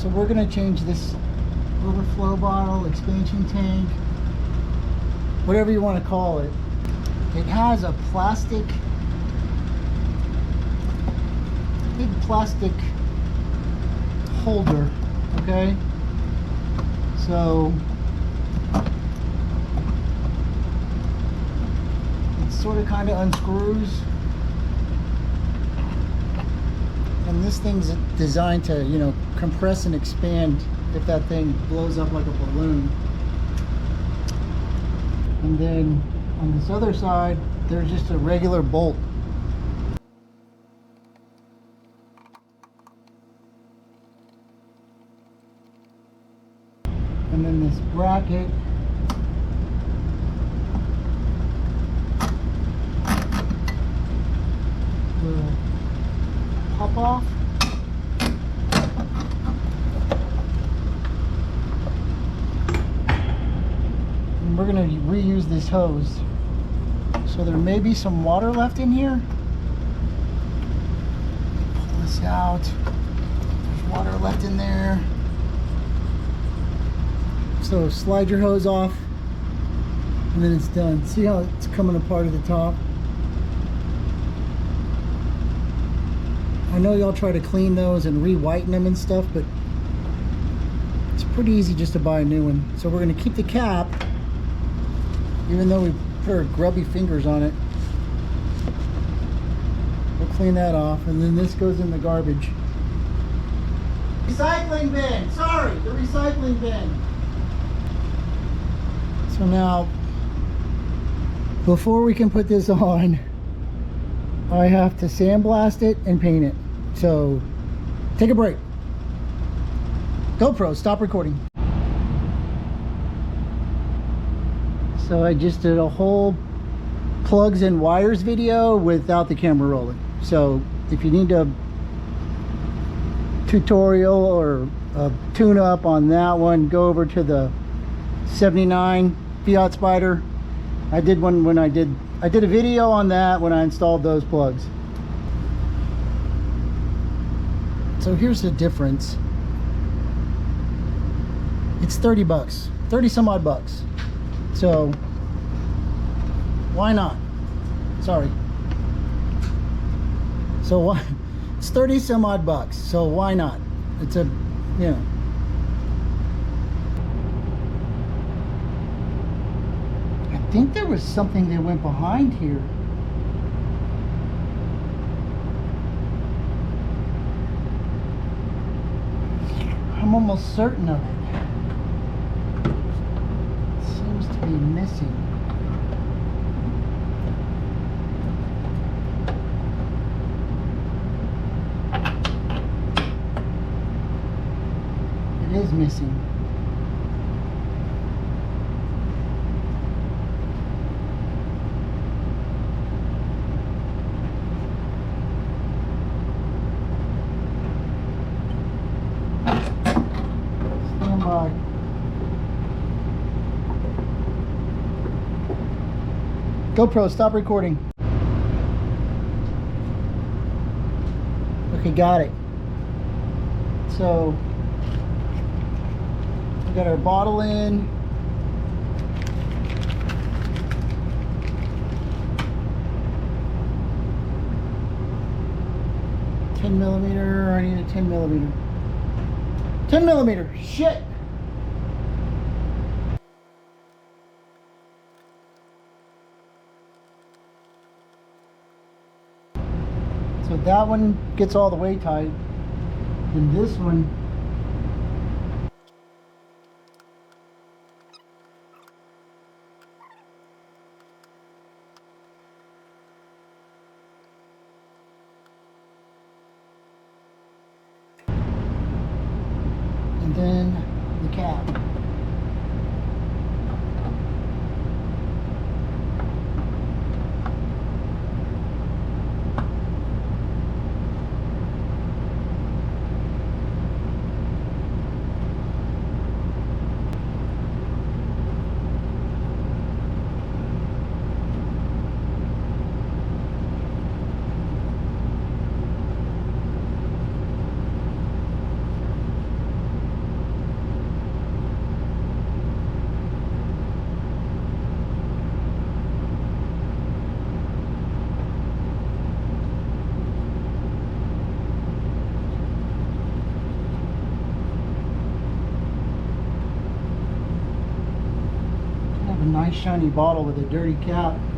So we're going to change this overflow bottle, expansion tank, whatever you want to call it. It has a big plastic holder, okay? So it sort of kind of unscrews, and this thing's designed to, you know, compress and expand if that thing blows up like a balloon. And then on this other side, there's just a regular bolt. And then this bracket will pop off. And we're going to reuse this hose. So there may be some water left in here. Pull this out. There's water left in there. So slide your hose off, and then it's done. See how it's coming apart at the top? I know y'all try to clean those and re-whiten them and stuff, but it's pretty easy just to buy a new one. So we're going to keep the cap, even though we put our grubby fingers on it. We'll clean that off, and then this goes in the garbage. Recycling bin! Sorry, the recycling bin! So now, before we can put this on, I have to sandblast it and paint it. So, take a break. GoPro, stop recording. So I just did a whole plugs and wires video without the camera rolling. So if you need a tutorial or a tune-up on that one, go over to the 79 Fiat Spider. I did one when I did a video on that when I installed those plugs. So here's the difference. It's 30 bucks, 30 some odd bucks. So why not? Sorry. So why? It's 30 some odd bucks. So why not? It's a, you know. I think there was something that went behind here. I'm almost certain of it. It seems to be missing. It is missing. GoPro, stop recording. Okay, got it. So we got our bottle in. $10mm. I need a 10mm. 10mm. Shit. So that one gets all the way tight, and this one and then the cap. nice shiny bottle with a dirty cap.